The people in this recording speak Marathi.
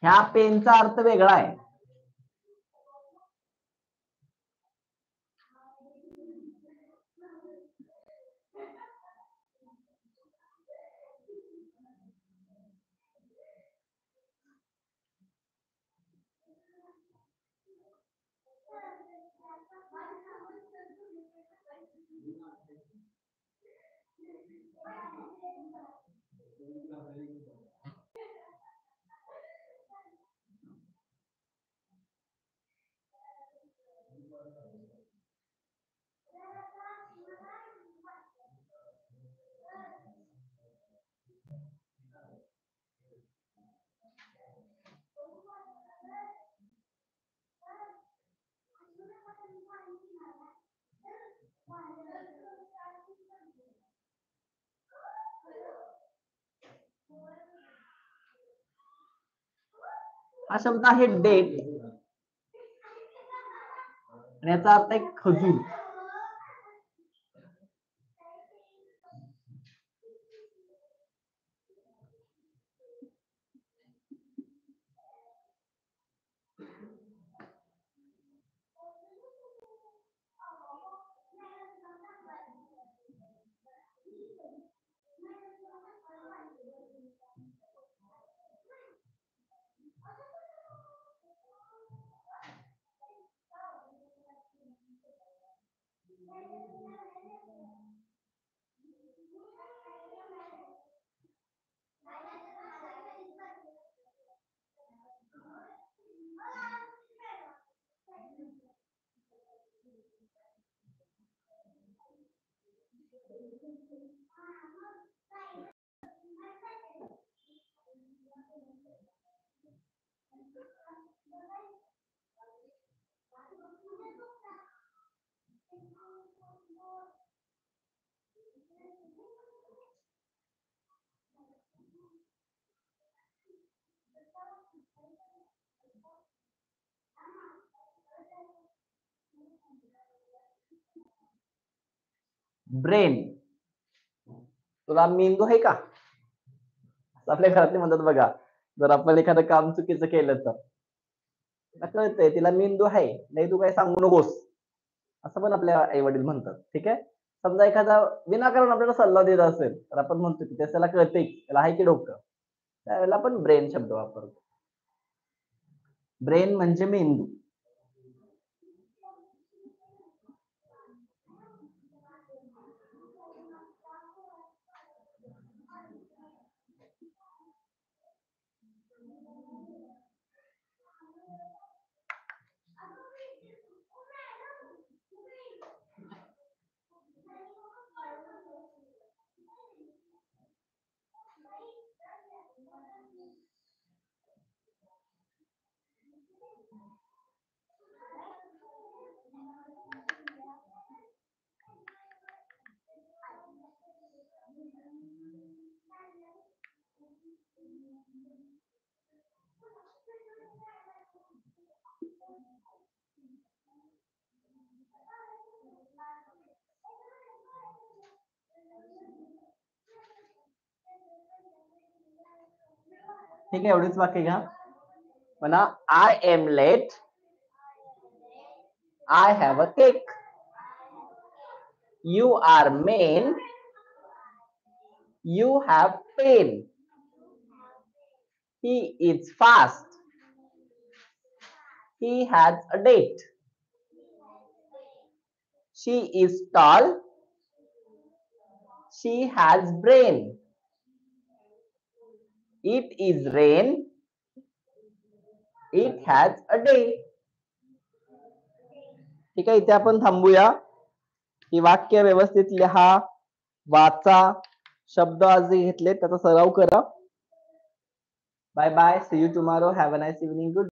ह्या पेनचा अर्थ वेगळा आहे. हा शब्द आहे डेट आणि याचा अर्थ आहे खजूर. ब्रेन. तुला मेंदू आहे का? आपल्या घरातले म्हणतात बघा, जर आपण एखादं काम चुकीचं केलं तर कळतंय तिला मेंदू आहे, नाही तू काय सांगू नकोस, असं पण आपल्या आई वडील म्हणतात. ठीक आहे. समजा एखादा विनाकारण आपल्याला सल्ला देत असेल तर आपण म्हणतो की त्याला कळतंय, त्याला आहे की डोकं, त्यावेळेला आपण ब्रेन शब्द वापरतो. ब्रेन म्हणजे मेंदू. ठीक आहे, एवढीच वाक्य घ्या. म्हणा I am late, I have a cake. You are men, you have pen. He is fast, he has a date. She is tall, she has brain. It is rain, it has a day. ठीक आहे, इथे आपण थांबूया. ही वाक्य व्यवस्थित लिहा, वाचा, शब्द आज घेतले त्याचा सराव करा. Bye bye, see you tomorrow, have a nice evening. Good